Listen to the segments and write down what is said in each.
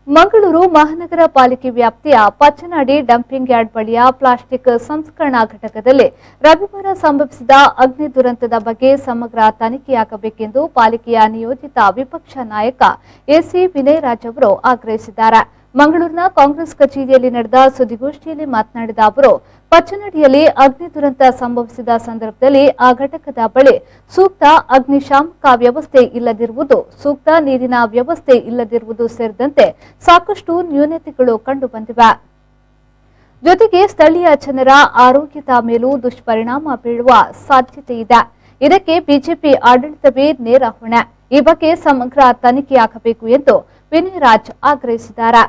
ಮಂಗಳೂರು ಮಹಾನಗರ ಪಾಲಿಕೆ ವ್ಯಾಪ್ತಿಯ ಪಚ್ಚನಾಡಿ ಡಂಪಿಂಗ್ ಯಾರ್ಡ್ ಬಳಿಯ ಪ್ಲಾಸ್ಟಿಕ್ ಸಂಸ್ಕರಣಾ ಘಟಕದಲ್ಲಿ ರವಿವಾರ ಸಂಭವಿಸಿದ ಅಗ್ನಿ ದುರಂತದ ಬಗ್ಗೆ ಸಮಗ್ರ ತನಿಖೆಯಾಗಬೇಕೆಂದು ಪಾಲಿಕೆಯ ನಿಯೋಜಿತ ವಿಪಕ್ಷ ನಾಯಕ ಎಸಿ ವಿನಯ್ ರಾಜ್ ಅವರು ಆಗ್ರಹಿಸಿದ್ದಾರೆ. ಮಂಗಳೂರಿನ ಕಾಂಗ್ರೆಸ್ ಕಚೇರಿಯಲ್ಲಿ ನಡೆದ ಸುದ್ದಿಗೋಷ್ಠಿಯಲ್ಲಿ ಮಾತನಾಡಿದ ಅವರು, ಪಚ್ಚನಾಡಿಯಲ್ಲಿ ಅಗ್ನಿ ದುರಂತ ಸಂಭವಿಸಿದ ಸಂದರ್ಭದಲ್ಲಿ ಆ ಘಟಕದ ಬಳಿ ಸೂಕ್ತ ಅಗ್ನಿಶಾಮಕ ವ್ಯವಸ್ಥೆ ಇಲ್ಲದಿರುವುದು, ಸೂಕ್ತ ನೀರಿನ ವ್ಯವಸ್ಥೆ ಇಲ್ಲದಿರುವುದು ಸೇರಿದಂತೆ ಸಾಕಷ್ಟು ನ್ಯೂನತೆಗಳು ಕಂಡುಬಂದಿವೆ. ಜೊತೆಗೆ ಸ್ಥಳೀಯ ಜನರ ಆರೋಗ್ಯದ ಮೇಲೂ ದುಷ್ಪರಿಣಾಮ ಬೀಳುವ ಸಾಧ್ಯತೆ ಇದೆ. ಇದಕ್ಕೆ ಬಿಜೆಪಿ ಆಡಳಿತವೇ ನೇರ ಹೊಣೆ. ಈ ಬಗ್ಗೆ ಸಮಗ್ರ ತನಿಖೆಯಾಗಬೇಕು ಎಂದು ವಿನಯ್ ರಾಜ್ ಆಗ್ರಹಿಸಿದ್ದಾರೆ.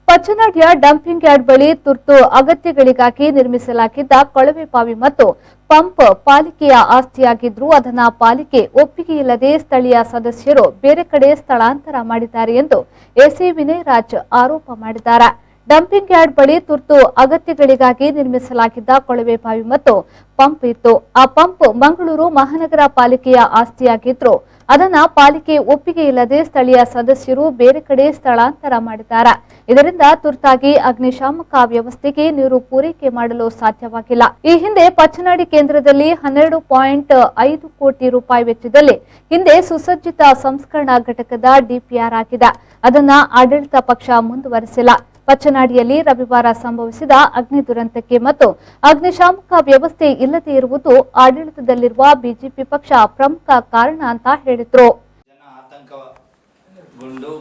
ಪಚ್ಚನಾಡಿಯ ಡಂಪಿಂಗ್ ಯಾರ್ಡ್ ಬಳಿ ತುರ್ತು ಅಗತ್ಯಗಳಿಗಾಗಿ ನಿರ್ಮಿಸಲಾಗಿದ್ದ ಕೊಳವೆ ಬಾವಿ ಮತ್ತು ಪಂಪ್ ಪಾಲಿಕೆಯ ಆಸ್ತಿಯಾಗಿದ್ರೂ ಅದನ್ನ ಪಾಲಿಕೆ ಒಪ್ಪಿಗೆಯಿಲ್ಲದೆ ಸ್ಥಳೀಯ ಸದಸ್ಯರು ಬೇರೆ ಕಡೆ ಸ್ಥಳಾಂತರ ಮಾಡಿದ್ದಾರೆ ಎಂದು ಎಸಿ ವಿನಯ್ ರಾಜ್ ಆರೋಪ ಮಾಡಿದ್ದಾರೆ. ಡಂಪಿಂಗ್ ಯಾರ್ಡ್ ಬಳಿ ತುರ್ತು ಅಗತ್ಯಗಳಿಗಾಗಿ ನಿರ್ಮಿಸಲಾಗಿದ್ದ ಕೊಳವೆ ಬಾವಿ ಮತ್ತು ಪಂಪ್ ಇತ್ತು. ಆ ಪಂಪ್ ಮಂಗಳೂರು ಮಹಾನಗರ ಪಾಲಿಕೆಯ ಆಸ್ತಿಯಾಗಿದ್ರು ಅದನ್ನ ಪಾಲಿಕೆ ಒಪ್ಪಿಗೆ ಇಲ್ಲದೆ ಸ್ಥಳೀಯ ಸದಸ್ಯರು ಬೇರೆ ಕಡೆ ಸ್ಥಳಾಂತರ ಮಾಡಿದ್ದಾರೆ. ಇದರಿಂದ ತುರ್ತಾಗಿ ಅಗ್ನಿಶಾಮಕ ವ್ಯವಸ್ಥೆಗೆ ನೀರು ಪೂರೈಕೆ ಮಾಡಲು ಸಾಧ್ಯವಾಗಿಲ್ಲ. ಈ ಹಿಂದೆ ಪಚ್ಚನಾಡಿ ಕೇಂದ್ರದಲ್ಲಿ 12.5 ಕೋಟಿ ರೂಪಾಯಿ ವೆಚ್ಚದಲ್ಲಿ ಹಿಂದೆ ಸುಸಜ್ಜಿತ ಸಂಸ್ಕರಣಾ ಘಟಕದ ಡಿಪಿಆರ್ ಆಗಿದೆ. ಅದನ್ನ ಆಡಳಿತ ಪಕ್ಷ ಮುಂದುವರೆಸಿಲ್ಲ. ಪಚ್ಚನಾಡಿಯಲ್ಲಿ ರವಿವಾರ ಸಂಭವಿಸಿದ ಅಗ್ನಿ ದುರಂತಕ್ಕೆ ಮತ್ತು ಅಗ್ನಿಶಾಮಕ ವ್ಯವಸ್ಥೆ ಇಲ್ಲದೆ ಇರುವುದು ಆಡಳಿತದಲ್ಲಿರುವ ಬಿಜೆಪಿ ಪಕ್ಷ ಪ್ರಮುಖ ಕಾರಣ ಅಂತ ಹೇಳಿದ್ರು. ಜನ ಆತಂಕಗೊಂಡು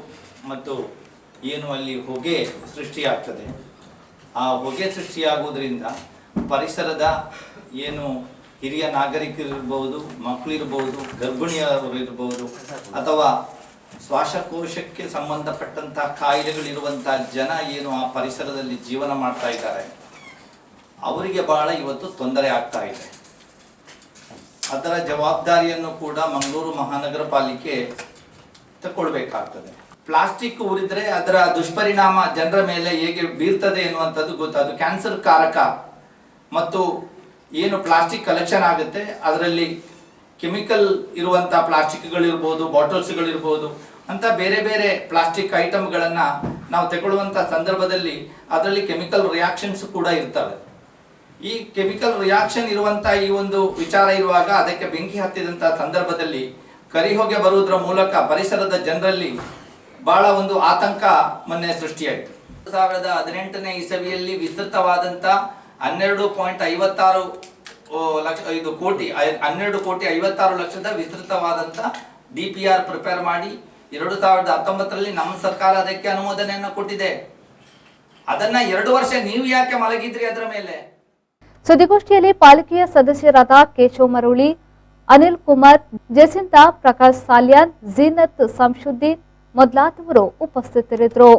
ಮತ್ತು ಏನು ಅಲ್ಲಿ ಹೊಗೆ ಸೃಷ್ಟಿಯಾಗ್ತದೆ, ಆ ಹೊಗೆ ಸೃಷ್ಟಿಯಾಗುವುದರಿಂದ ಪರಿಸರದ ಏನು ಹಿರಿಯ ನಾಗರಿಕರಿರ್ಬೋದು, ಮಕ್ಕಳಿರ್ಬೋದು, ಗರ್ಭಿಣಿಯರು ಇರ್ಬೋದು ಅಥವಾ ಶ್ವಾಸಕೋಶಕ್ಕೆ ಸಂಬಂಧಪಟ್ಟಂತಹ ಕಾಯಿಲೆಗಳಿರುವಂತಹ ಜನ ಏನು ಆ ಪರಿಸರದಲ್ಲಿ ಜೀವನ ಮಾಡ್ತಾ ಇದ್ದಾರೆ, ಅವರಿಗೆ ಬಹಳ ಇವತ್ತು ತೊಂದರೆ ಆಗ್ತಾ ಇದೆ. ಅದರ ಜವಾಬ್ದಾರಿಯನ್ನು ಕೂಡ ಮಂಗಳೂರು ಮಹಾನಗರ ಪಾಲಿಕೆ ತಗೊಳ್ಬೇಕಾಗ್ತದೆ. ಪ್ಲಾಸ್ಟಿಕ್ ಉರಿದ್ರೆ ಅದರ ದುಷ್ಪರಿಣಾಮ ಜನರ ಮೇಲೆ ಹೇಗೆ ಬೀರ್ತದೆ ಎನ್ನುವಂಥದ್ದು ಗೊತ್ತು. ಅದು ಕ್ಯಾನ್ಸರ್ ಕಾರಕ. ಮತ್ತು ಏನು ಪ್ಲಾಸ್ಟಿಕ್ ಕಲೆಕ್ಷನ್ ಆಗುತ್ತೆ ಅದರಲ್ಲಿ ಕೆಮಿಕಲ್ ಇರುವಂತಹ ಪ್ಲಾಸ್ಟಿಕ್ಗಳಿರ್ಬೋದು, ಬಾಟಲ್ಸ್ಗಳಿರ್ಬೋದು ಅಂತ ಬೇರೆ ಬೇರೆ ಪ್ಲಾಸ್ಟಿಕ್ ಐಟಮ್ಗಳನ್ನು ನಾವು ತಗೊಳ್ಳುವಂಥ ಸಂದರ್ಭದಲ್ಲಿ ಅದರಲ್ಲಿ ಕೆಮಿಕಲ್ ರಿಯಾಕ್ಷನ್ಸ್ ಕೂಡ ಇರ್ತವೆ. ಈ ಕೆಮಿಕಲ್ ರಿಯಾಕ್ಷನ್ ಇರುವಂಥ ಈ ಒಂದು ವಿಚಾರ ಇರುವಾಗ ಅದಕ್ಕೆ ಬೆಂಕಿ ಹತ್ತಿದಂತಹ ಸಂದರ್ಭದಲ್ಲಿ ಕರಿಹೊಗೆ ಬರುವುದರ ಮೂಲಕ ಪರಿಸರದ ಜನರಲ್ಲಿ ಬಹಳ ಒಂದು ಆತಂಕ ಮೊನ್ನೆ ಸೃಷ್ಟಿಯಾಯಿತು. 2018ನೇ ಇಸವಿಯಲ್ಲಿ ವಿಸ್ತೃತವಾದಂಥ 12.56 ಕೋಟಿ 56 ಲಕ್ಷದ ವಿಸ್ತೃತವಾದಂಥ ಡಿಪಿಆರ್ ಪ್ರಿಪೇರ್ ಮಾಡಿ 2019ರಲ್ಲಿ ನಮ್ಮ ಸರ್ಕಾರ ಅದಕ್ಕೆ ಅನುಮೋದನೆಯನ್ನು ಕೊಟ್ಟಿದೆ. ಅದನ್ನ 2 ವರ್ಷ ನೀವು ಯಾಕೆ ಮಲಗಿದ್ರಿ ಅದರ ಮೇಲೆ? ಸುದ್ದಿಗೋಷ್ಠಿಯಲ್ಲಿ ಪಾಲಿಕೆಯ ಸದಸ್ಯರಾದ ಕೇಶವ್ ಮರಳಿ, ಅನಿಲ್ ಕುಮಾರ್, ಜೆಸಿಂತಾ, ಪ್ರಕಾಶ್ ಸಾಲ್ಯಾನ್, ಝೀನತ್ ಸಂಶುದ್ದೀನ್ ಮೊದಲಾದವರು ಉಪಸ್ಥಿತರಿದ್ದರು.